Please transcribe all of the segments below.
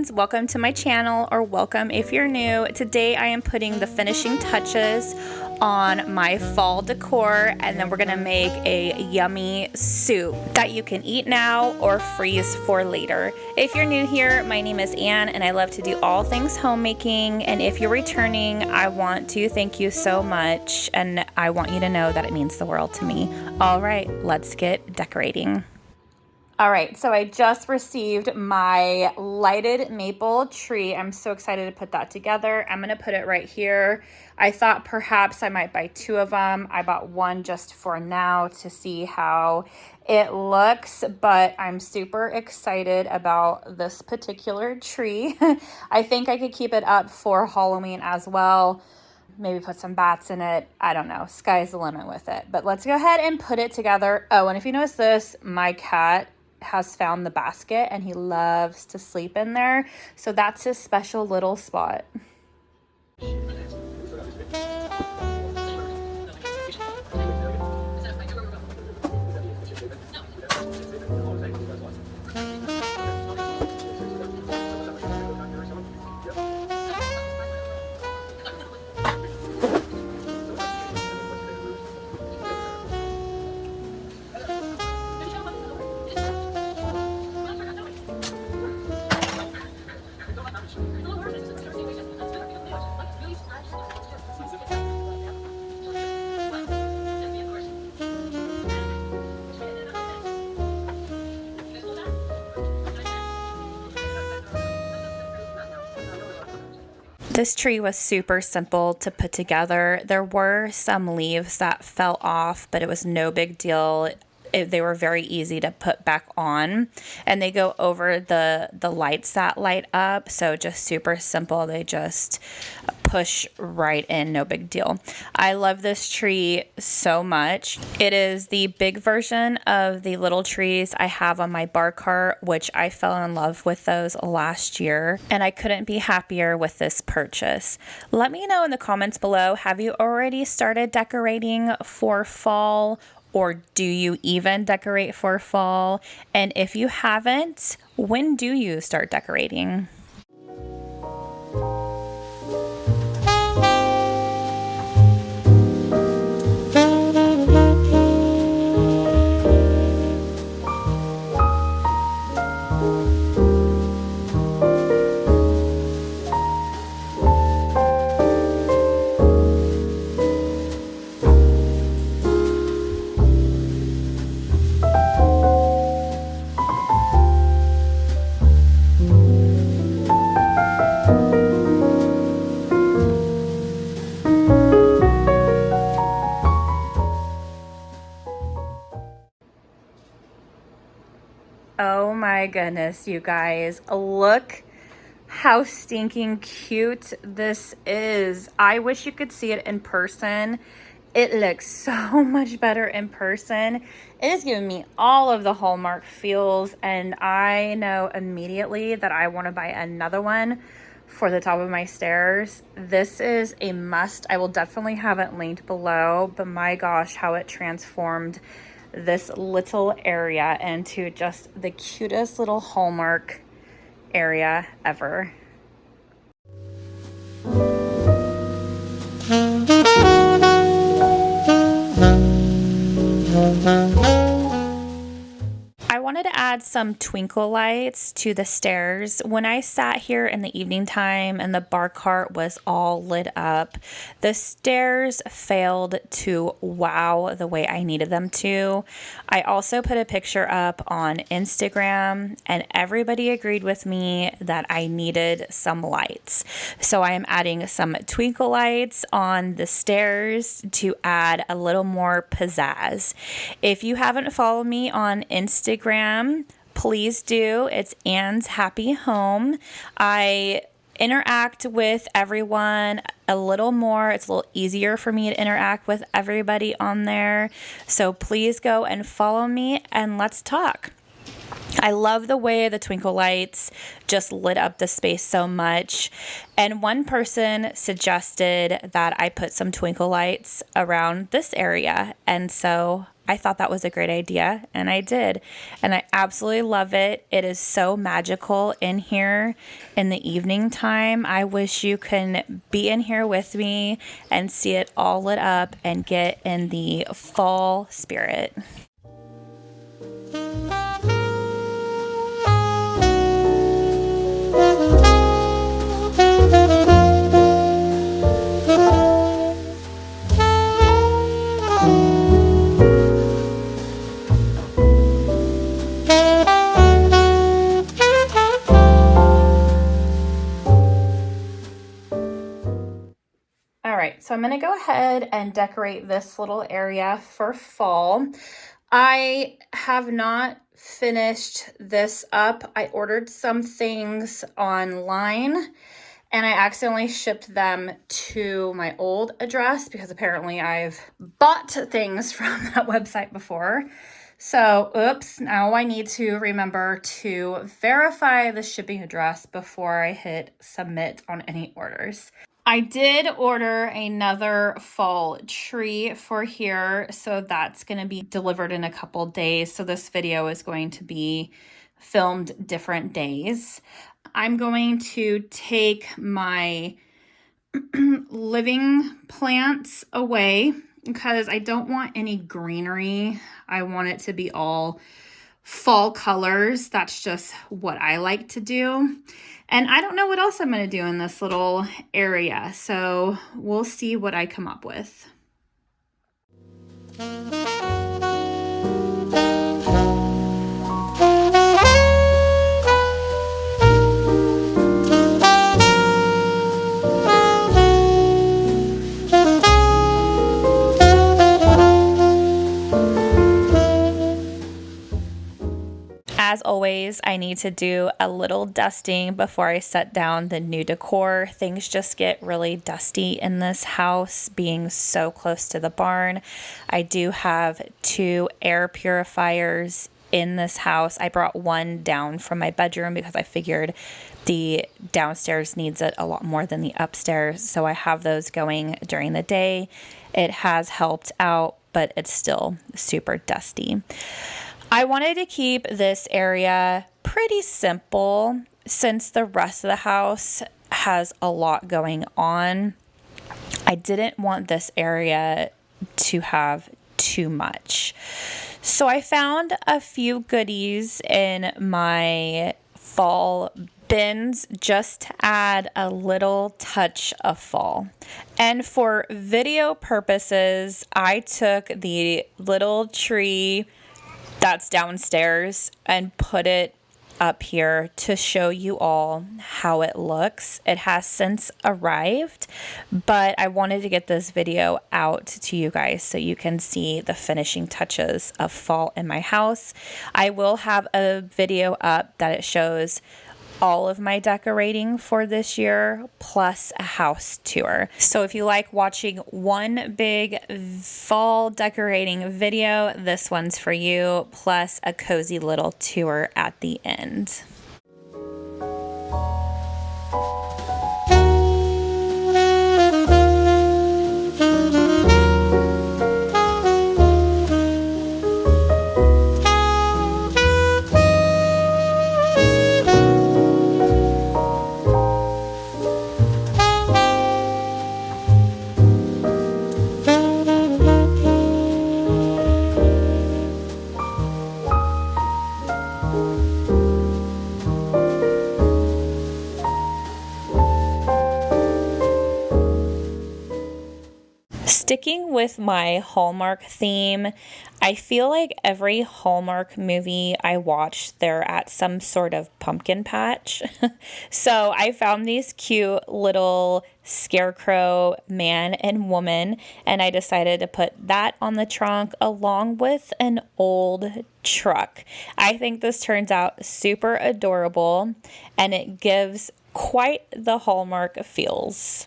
friends, welcome to my channel, or welcome if you're new. Today I am putting the finishing touches on my fall decor, and then we're gonna make a yummy soup that you can eat now or freeze for later. If you're new here, my name is Anne and I love to do all things homemaking, and if you're returning, I want to thank you so much and I want you to know that it means the world to me. All right, let's get decorating. All right, so I just received my lighted maple tree. I'm so excited to put that together. I'm gonna put it right here. I thought perhaps I might buy two of them. I bought one just for now to see how it looks, but I'm super excited about this particular tree. I think I could keep it up for Halloween as well. Maybe put some bats in it. I don't know. Sky's the limit with it. But let's go ahead and put it together. Oh, and if you notice this, my cat has found the basket and he loves to sleep in there. So that's his special little spot. This tree was super simple to put together. There were some leaves that fell off, but it was no big deal. They were very easy to put back on, and they go over the lights that light up, so just super simple. They just push right in, no big deal. I love this tree so much. It is the big version of the little trees I have on my bar cart, which I fell in love with those last year, and I couldn't be happier with this purchase. Let me know in the comments below, have you already started decorating for fall? Or do you even decorate for fall? And if you haven't, when do you start decorating? Oh my goodness, you guys, look how stinking cute this is. I wish you could see it in person. It looks so much better in person. It is giving me all of the Hallmark feels, and I know immediately that I want to buy another one for the top of my stairs. This is a must. I will definitely have it linked below, but my gosh, how it transformed this little area into just the cutest little Hallmark area ever. I wanted to add some twinkle lights to the stairs. When I sat here in the evening time and the bar cart was all lit up, the stairs failed to wow the way I needed them to. I also put a picture up on Instagram and everybody agreed with me that I needed some lights. So I am adding some twinkle lights on the stairs to add a little more pizzazz. If you haven't followed me on Instagram, please do. It's Anne's Happy Home. I interact with everyone a little more. It's a little easier for me to interact with everybody on there. So please go and follow me and let's talk. I love the way the twinkle lights just lit up the space so much. And one person suggested that I put some twinkle lights around this area. And so I thought that was a great idea, and I did. And I absolutely love it. It is so magical in here in the evening time. I wish you can be in here with me and see it all lit up and get in the fall spirit. All right, so I'm gonna go ahead and decorate this little area for fall. I have not finished this up. I ordered some things online and I accidentally shipped them to my old address because apparently I've bought things from that website before. So, oops, now I need to remember to verify the shipping address before I hit submit on any orders. I did order another fall tree for here, so that's going to be delivered in a couple days. So this video is going to be filmed different days. I'm going to take my living plants away because I don't want any greenery. I want it to be all fall colors. That's just what I like to do. And I don't know what else I'm going to do in this little area. So we'll see what I come up with. As always, I need to do a little dusting before I set down the new decor. Things just get really dusty in this house being so close to the barn. I do have 2 air purifiers in this house. I brought one down from my bedroom because I figured the downstairs needs it a lot more than the upstairs. So I have those going during the day. It has helped out, but it's still super dusty. I wanted to keep this area pretty simple since the rest of the house has a lot going on. I didn't want this area to have too much. So I found a few goodies in my fall bins just to add a little touch of fall. And for video purposes, I took the little tree that's downstairs and put it up here to show you all how it looks. It has since arrived, but I wanted to get this video out to you guys so you can see the finishing touches of fall in my house. I will have a video up that it shows all of my decorating for this year plus a house tour. So if you like watching one big fall decorating video, this one's for you, plus a cozy little tour at the end. Sticking with my Hallmark theme, I feel like every Hallmark movie I watch, they're at some sort of pumpkin patch. So I found these cute little Scarecrow man and woman, and I decided to put that on the trunk along with an old truck. I think this turns out super adorable, and it gives quite the Hallmark feels.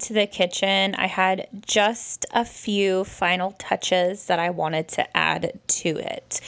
into the kitchen, I had just a few final touches that I wanted to add to it.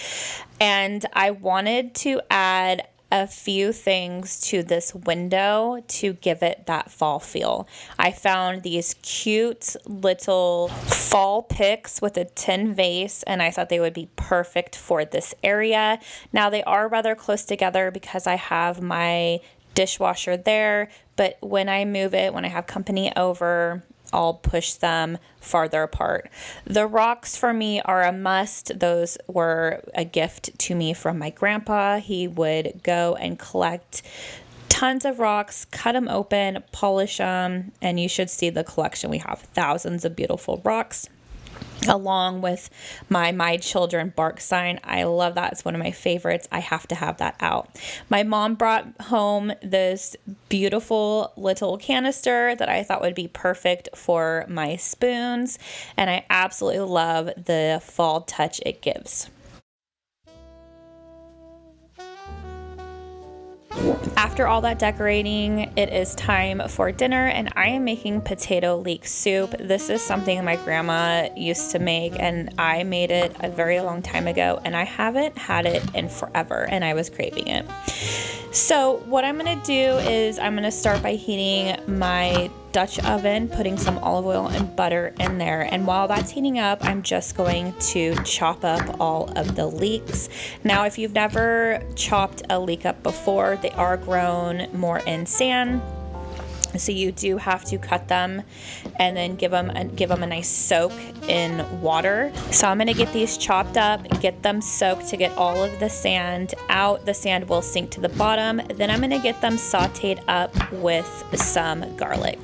And I wanted to add a few things to this window to give it that fall feel. I found these cute little fall picks with a tin vase, and I thought they would be perfect for this area. Now they are rather close together because I have my dishwasher there, but when I move it, when I have company over, I'll push them farther apart. The rocks for me are a must. Those were a gift to me from my grandpa. He would go and collect tons of rocks, cut them open, polish them, and you should see the collection. We have thousands of beautiful rocks, along with my children bark sign. I love that. It's one of my favorites. I have to have that out. My mom brought home this beautiful little canister that I thought would be perfect for my spoons, and I absolutely love the fall touch it gives. After all that decorating, it is time for dinner, and I am making potato leek soup. This is something my grandma used to make, and I made it a very long time ago, and I haven't had it in forever, and I was craving it. So what I'm going to do is I'm going to start by heating my Dutch oven, putting some olive oil and butter in there. And while that's heating up, I'm just going to chop up all of the leeks. Now, if you've never chopped a leek up before, they are grown more in sand. So you do have to cut them and then give them a nice soak in water. So I'm going to get these chopped up, get them soaked to get all of the sand out. The sand will sink to the bottom. Then I'm going to get them sauteed up with some garlic.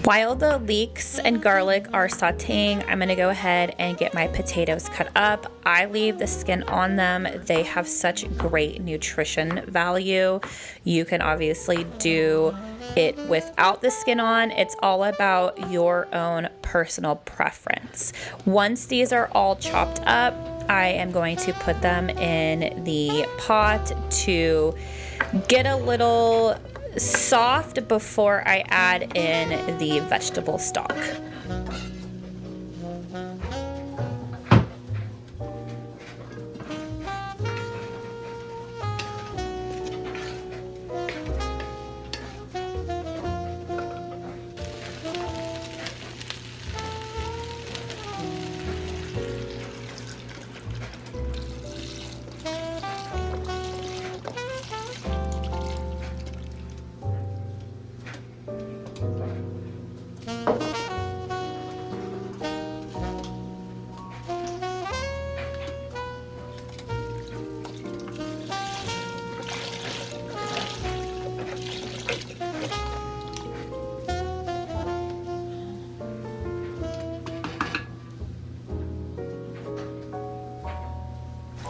While the leeks and garlic are sauteing, I'm going to go ahead and get my potatoes cut up. I leave the skin on them. They have such great nutrition value. You can obviously do it without the skin on. It's all about your own personal preference. Once these are all chopped up, I am going to put them in the pot to get a little soft before I add in the vegetable stock.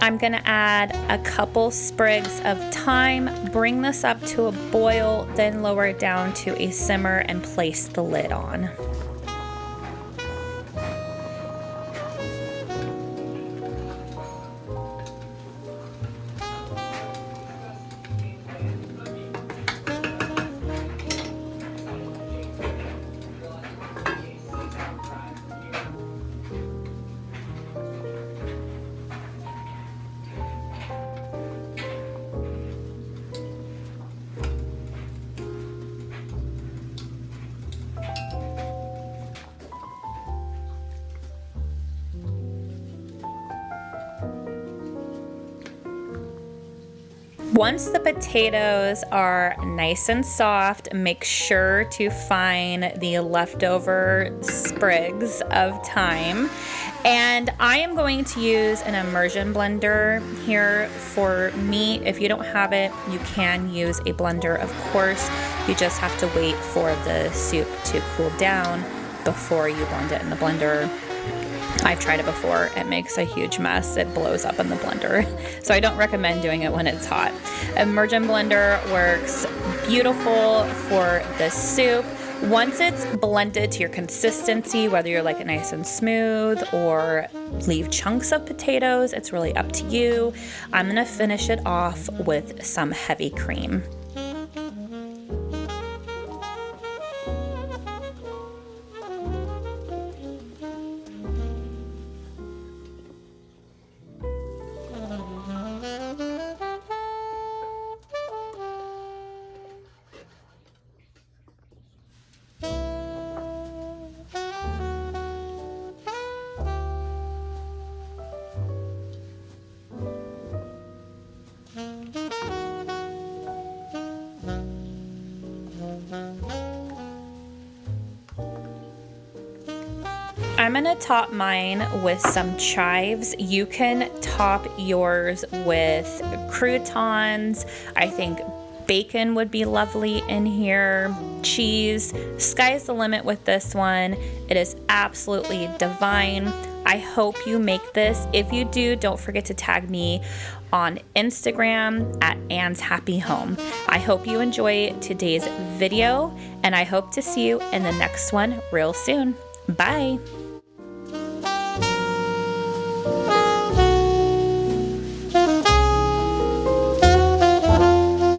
I'm gonna add a couple sprigs of thyme, bring this up to a boil, then lower it down to a simmer and place the lid on. Once the potatoes are nice and soft, make sure to find the leftover sprigs of thyme. And I am going to use an immersion blender here for me. If you don't have it, you can use a blender, of course. You just have to wait for the soup to cool down before you blend it in the blender. I've tried it before. It makes a huge mess. It blows up in the blender. So I don't recommend doing it when it's hot. Immersion blender works beautiful for the soup. Once it's blended to your consistency, whether you're like it nice and smooth or leave chunks of potatoes, it's really up to you. I'm gonna finish it off with some heavy cream. I'm gonna top mine with some chives. You can top yours with croutons. I think bacon would be lovely in here. Cheese. Sky's the limit with this one. It is absolutely divine. I hope you make this. If you do, don't forget to tag me on Instagram at Anne's Happy Home. I hope you enjoy today's video, and I hope to see you in the next one real soon. Bye.